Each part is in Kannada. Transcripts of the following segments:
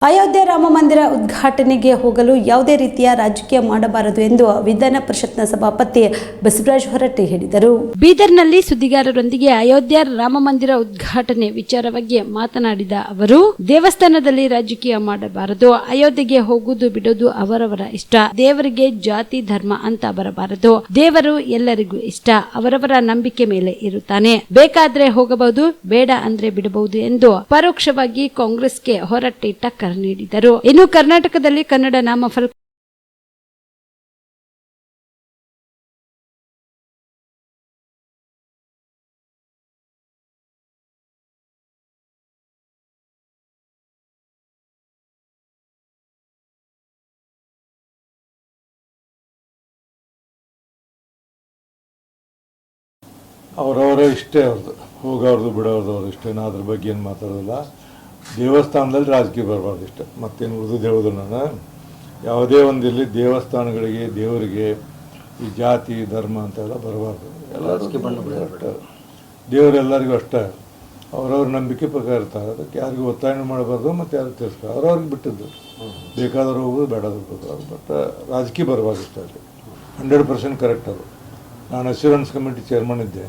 ಅಯೋಧ್ಯೆ ರಾಮ ಮಂದಿರ ಉದ್ಘಾಟನೆಗೆ ಹೋಗಲು ಯಾವುದೇ ರೀತಿಯ ರಾಜಕೀಯ ಮಾಡಬಾರದು ಎಂದು ವಿಧಾನ ಪರಿಷತ್ನ ಸಭಾಪತಿ ಬಸವರಾಜ ಹೊರಟ್ಟಿ ಹೇಳಿದರು. ಬೀದರ್ನಲ್ಲಿ ಸುದ್ದಿಗಾರರೊಂದಿಗೆ ಅಯೋಧ್ಯೆ ರಾಮ ಮಂದಿರ ಉದ್ಘಾಟನೆ ವಿಚಾರವಾಗಿ ಮಾತನಾಡಿದ ಅವರು, ದೇವಸ್ಥಾನದಲ್ಲಿ ರಾಜಕೀಯ ಮಾಡಬಾರದು. ಅಯೋಧ್ಯೆಗೆ ಹೋಗುವುದು ಬಿಡೋದು ಅವರವರ ಇಷ್ಟ. ದೇವರಿಗೆ ಜಾತಿ ಧರ್ಮ ಅಂತ ಬರಬಾರದು. ದೇವರು ಎಲ್ಲರಿಗೂ ಇಷ್ಟ. ಅವರವರ ನಂಬಿಕೆ ಮೇಲೆ ಇರುತ್ತಾನೆ. ಬೇಕಾದ್ರೆ ಹೋಗಬಹುದು, ಬೇಡ ಅಂದ್ರೆ ಬಿಡಬಹುದು ಎಂದು ಪರೋಕ್ಷವಾಗಿ ಕಾಂಗ್ರೆಸ್ಗೆ ಹೊರಟ್ಟಿ ಟಕ್ಕರ್ ನೀಡಿದರು. ಇನ್ನು ಕರ್ನಾಟಕದಲ್ಲಿ ಕನ್ನಡ ನಾಮಫಲಕ ಅವರವರ ಇಷ್ಟೇ, ಅವ್ರದ್ದು ಹೋಗೋರ್ದು ಬಿಡೋರ್ದು ಅವ್ರ ಇಷ್ಟ. ಅದ್ರ ಬಗ್ಗೆ ಏನು ಮಾತಾಡೋದಿಲ್ಲ. ದೇವಸ್ಥಾನದಲ್ಲಿ ರಾಜಕೀಯ ಬರಬಾರ್ದು ಇಷ್ಟ. ಮತ್ತೇನು ಉಳಿದು ಹೇಳೋದು, ನಾನು ಯಾವುದೇ ಒಂದಿರಲಿ ದೇವಸ್ಥಾನಗಳಿಗೆ ದೇವರಿಗೆ ಈ ಜಾತಿ ಧರ್ಮ ಅಂತೆಲ್ಲ ಬರಬಾರ್ದು. ಎಲ್ಲರಿಗೂ ಅಷ್ಟೇ, ದೇವರೆಲ್ಲರಿಗೂ ಅಷ್ಟೇ, ಅವ್ರವ್ರ ನಂಬಿಕೆ ಪ್ರಕಾರ ಇರ್ತಾರೆ. ಅದಕ್ಕೆ ಯಾರಿಗೂ ಒತ್ತಾಯ ಮಾಡಬಾರ್ದು, ಮತ್ತು ಯಾರು ತಿರ್ಸ್ತಾರೆ. ಅವ್ರವ್ರಿಗೆ ಬಿಟ್ಟಿದ್ದು, ಬೇಕಾದರೂ ಹೋಗೋದು ಬೇಡಾದ್ರೂ ಹೋಗೋದು. ಬಟ್ ರಾಜಕೀಯ ಬರಬಾರ್ದು ಇಷ್ಟ. ಅಲ್ಲಿ 100% ಕರೆಕ್ಟ್. ಅದು ನಾನು ಅಶ್ಯೂರೆನ್ಸ್ ಕಮಿಟಿ ಚೇರ್ಮನ್ ಇದ್ದೆ.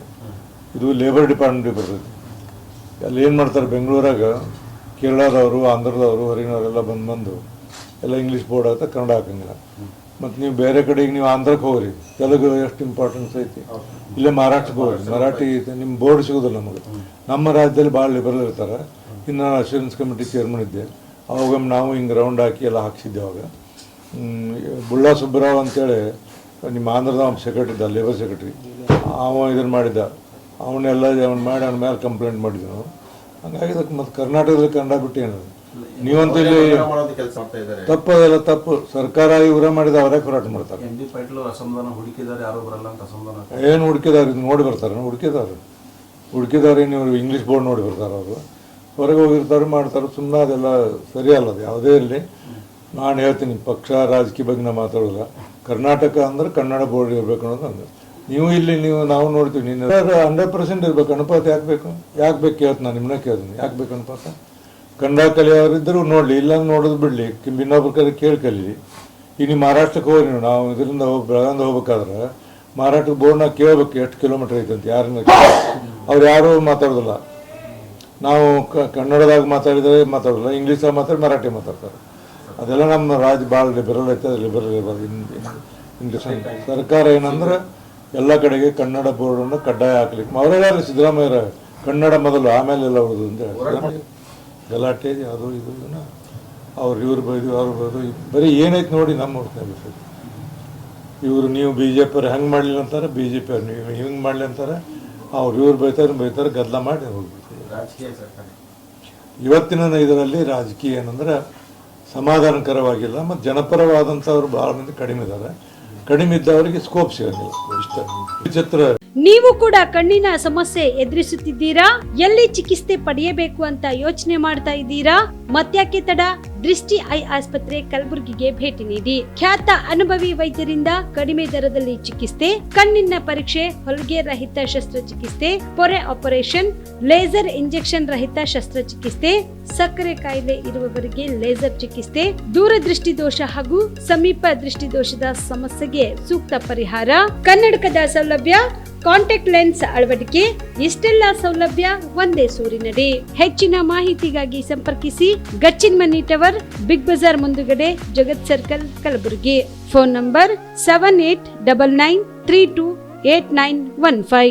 ಇದು ಲೇಬರ್ ಡಿಪಾರ್ಟ್ಮೆಂಟಿಗೆ ಬರ್ತೈತಿ. ಅಲ್ಲಿ ಏನು ಮಾಡ್ತಾರೆ, ಬೆಂಗಳೂರಾಗ ಕೇರಳದವರು, ಆಂಧ್ರದವರು, ಹೊರಗಿನವರೆಲ್ಲ ಬಂದು ಎಲ್ಲ ಇಂಗ್ಲೀಷ್ ಬೋರ್ಡ್ ಆಗುತ್ತೆ, ಕನ್ನಡ ಹಾಕಂಗಿಲ್ಲ. ಮತ್ತು ನೀವು ಬೇರೆ ಕಡೆಗೆ ನೀವು ಆಂಧ್ರಕ್ಕೆ ಹೋಗ್ರಿ, ತೆಲುಗು ಎಷ್ಟು ಇಂಪಾರ್ಟೆನ್ಸ್ ಐತಿ. ಇಲ್ಲೇ ಮರಾಠಕ್ಕೆ ಹೋಗ್ರಿ, ಮರಾಠಿ ನಿಮ್ಮ ಬೋರ್ಡ್ ಸಿಗೋದಿಲ್ಲ ನಮಗೆ. ನಮ್ಮ ರಾಜ್ಯದಲ್ಲಿ ಭಾಳ ಲಿಬರಲ್ ಇರ್ತಾರೆ. ಇನ್ನು ನಾನು ಅಶ್ಯೂರೆನ್ಸ್ ಕಮಿಟಿ ಚೇರ್ಮನ್ ಇದ್ದೆ. ಅವಾಗ ನಾವು ಹಿಂಗೆ ರೌಂಡ್ ಹಾಕಿ ಎಲ್ಲ ಹಾಕ್ಸಿದ್ದೆ. ಅವಾಗ ಬುಳ್ಳಾ ಸುಬ್ಬರಾವ್ ಅಂತೇಳಿ ನಿಮ್ಮ ಆಂಧ್ರದ ಅವ್ನು ಸೆಕ್ರೆಟ್ರಿ ಇದ್ದ, ಲೇಬರ್ ಸೆಕ್ರೆಟ್ರಿ. ಅವ ಇದನ್ನು ಮಾಡಿದ್ದ, ಅವನ್ನೆಲ್ಲ ಅವ್ನು ಮಾಡಿ ಅವನ ಮೇಲೆ ಕಂಪ್ಲೇಂಟ್ ಮಾಡಿದ್ವಿ ನಾವು. ಹಂಗಾಗಿ ಅದಕ್ಕೆ ಮತ್ತು ಕರ್ನಾಟಕದಲ್ಲಿ ಕನ್ನಡ ಬಿಟ್ಟು ಏನದು ನೀವಂತ ಇಲ್ಲಿ ತಪ್ಪದಲ್ಲ, ತಪ್ಪು. ಸರ್ಕಾರ ಇವರ ಮಾಡಿದ ಅವರೇ ಹೋರಾಟ ಮಾಡ್ತಾರೆ. ಏನು ಹುಡುಕಿದಾರೆ, ಇದು ನೋಡಿ ಬರ್ತಾರೆ. ಹುಡುಕಿದಾರೆ ನೀವು ಇಂಗ್ಲೀಷ್ ಬೋರ್ಡ್ ನೋಡಿ ಬರ್ತಾರೆ. ಅವರು ಹೊರಗೆ ಹೋಗಿರ್ತಾರೆ, ಮಾಡ್ತಾರೆ. ಸುಮ್ಮನೆ ಅದೆಲ್ಲ ಸರಿ ಅಲ್ಲದು. ಯಾವುದೇ ಇರಲಿ, ನಾನು ಹೇಳ್ತೀನಿ, ಪಕ್ಷ ರಾಜಕೀಯ ಬಗ್ಗೆ ನಾವು ಮಾತಾಡೋಲ್ಲ. ಕರ್ನಾಟಕ ಅಂದ್ರೆ ಕನ್ನಡ ಬೋರ್ಡ್ ಇರಬೇಕು ಅನ್ನೋದು ಅಂದ್ರೆ ನೀವು ಇಲ್ಲಿ ನಾವು ನೋಡ್ತೀವಿ. ನೀನು 100% ಇರ್ಬೇಕು. ಅನುಪಾತ ಯಾಕೆ ಬೇಕು ಕೇಳ್ತು. ನಾನು ನಿಮ್ಮನ್ನ ಕೇಳ್ತೀನಿ, ಯಾಕೆ ಬೇಕು ಅನುಪಾತ? ಕನ್ನಡ ಕಲಿಯೋರಿದ್ದರೂ ನೋಡಲಿ, ಇಲ್ಲ ನೋಡೋದು ಬಿಡಲಿ, ಇನ್ನೊಬ್ರ ಕಡೆ ಕಲೀಲಿ. ಈಗ ನೀವು ಮಹಾರಾಷ್ಟ್ರಕ್ಕೆ ಹೋಗಿ, ನಾವು ಇದರಿಂದ ಬೆಳಗಾವಿಂದ ಹೋಗ್ಬೇಕಾದ್ರೆ ಮಹಾರಾಷ್ಟ್ರ ಬೋರ್ಡ್ನಾಗ ಕೇಳಬೇಕು ಎಷ್ಟು ಕಿಲೋಮೀಟರ್ ಐತೆ ಅಂತ. ಯಾರನ್ನ ಅವ್ರು ಯಾರೂ ಮಾತಾಡೋದಿಲ್ಲ. ನಾವು ಕನ್ನಡದಾಗ ಮಾತಾಡೋದಿಲ್ಲ, ಇಂಗ್ಲೀಷಾಗ ಮರಾಠಿ ಮಾತಾಡ್ತಾರೆ. ಅದೆಲ್ಲ ನಮ್ಮ ರಾಜ್ಯ ಭಾಳ ಲಿಬರಲ್ ಐತೆ. ಅದು ಲಿಬರಲ್ ಇರ್ಬಾರ್ದು. ಇಂಗ್ಲೀಷ್ ಸರ್ಕಾರ ಏನಂದ್ರೆ ಎಲ್ಲ ಕಡೆಗೆ ಕನ್ನಡ ಬೋರ್ಡನ್ನು ಕಡ್ಡಾಯ ಹಾಕ್ಲಿಕ್ಕೆ ಅವರೆಲ್ಲ ಸಿದ್ದರಾಮಯ್ಯರ ಕನ್ನಡ ಮೊದಲು, ಆಮೇಲೆ ಎಲ್ಲ ಉಳಿದು ಅಂತ ಹೇಳಿ ಗಲಾಟೆ ಅದು ಇದು ಅವ್ರು ಇವ್ರು ಬೈದು ಅವ್ರು ಬೈದು ಬರೀ ಏನೈತೆ ನೋಡಿ. ನಮ್ಮ ನೋಡ್ತಾ ಇವರು ನೀವು BJP ಅವ್ರು ಹೆಂಗೆ ಮಾಡಲಿಲ್ಲ ಅಂತಾರೆ, BJP ಅವ್ರು ನೀವು ಹಿಂಗೆ ಮಾಡಲಿ ಅಂತಾರೆ. ಇವ್ರು ಬೈತಾರೆ ಗದ್ದಲ ಮಾಡಿ ಹೋಗ್ಬಿಡ್ತಾರೆ. ಇವತ್ತಿನ ಇದರಲ್ಲಿ ರಾಜಕೀಯ ಏನಂದ್ರೆ ಸಮಾಧಾನಕರವಾಗಿಲ್ಲ. ಮತ್ತು ಜನಪರವಾದಂಥವ್ರು ಭಾಳ ಮಂದಿ ಕಡಿಮೆ ಇದ್ದಾರೆ. ಕಡಿಮೆ ಇದ್ದವರಿಗೆ ಸ್ಕೋಪ್ ಸಿಗೋದಿಲ್ಲ. ಇಷ್ಟ ವಿಚಿತ್ರ. ನೀವು ಕೂಡ ಕಣ್ಣಿನ ಸಮಸ್ಯೆ ಎದುರಿಸುತ್ತಿದ್ದೀರಾ? ಎಲ್ಲಿ ಚಿಕಿತ್ಸೆ ಪಡೆಯಬೇಕು ಅಂತ ಯೋಚನೆ ಮಾಡ್ತಾ ಇದ್ದೀರಾ? ಮತ್ಯಾಕೆ ತಡ? ದೃಷ್ಟಿ ಐ ಆಸ್ಪತ್ರೆ ಕಲಬುರಗಿಗೆ ಭೇಟಿ ನೀಡಿ. ಖ್ಯಾತ ಅನುಭವಿ ವೈದ್ಯರಿಂದ ಕಡಿಮೆ ದರದಲ್ಲಿ ಚಿಕಿತ್ಸೆ, ಕಣ್ಣಿನ ಪರೀಕ್ಷೆ, ಹೊಲಿಗೆ ರಹಿತ ಶಸ್ತ್ರಚಿಕಿತ್ಸೆ, ಪೊರೆ ಆಪರೇಷನ್, ಲೇಸರ್ ಇಂಜೆಕ್ಷನ್ ರಹಿತ ಶಸ್ತ್ರಚಿಕಿತ್ಸೆ, ಸಕ್ಕರೆ ಕಾಯಿಲೆ ಇರುವವರಿಗೆ ಲೇಸರ್ ಚಿಕಿತ್ಸೆ, ದೂರದೃಷ್ಟಿ ದೋಷ ಹಾಗೂ ಸಮೀಪ ದೃಷ್ಟಿ ದೋಷದ ಸಮಸ್ಯೆಗೆ ಸೂಕ್ತ ಪರಿಹಾರ, ಕನ್ನಡಕದ ಸೌಲಭ್ಯ, ಕಾಂಟ್ಯಾಕ್ಟ್ ಲೆನ್ಸ್ ಅಳವಡಿಕೆ, ಇಷ್ಟೆಲ್ಲ ಸೌಲಭ್ಯ ಒಂದೇ ಸೂರಿನಡಿ. ಹೆಚ್ಚಿನ ಮಾಹಿತಿಗಾಗಿ ಸಂಪರ್ಕಿಸಿ Gachchin Mani tower, Big Bazaar ಮುಂದುಗಡೆ, Jagat circle, Kalaburagi. Phone number 7899328915.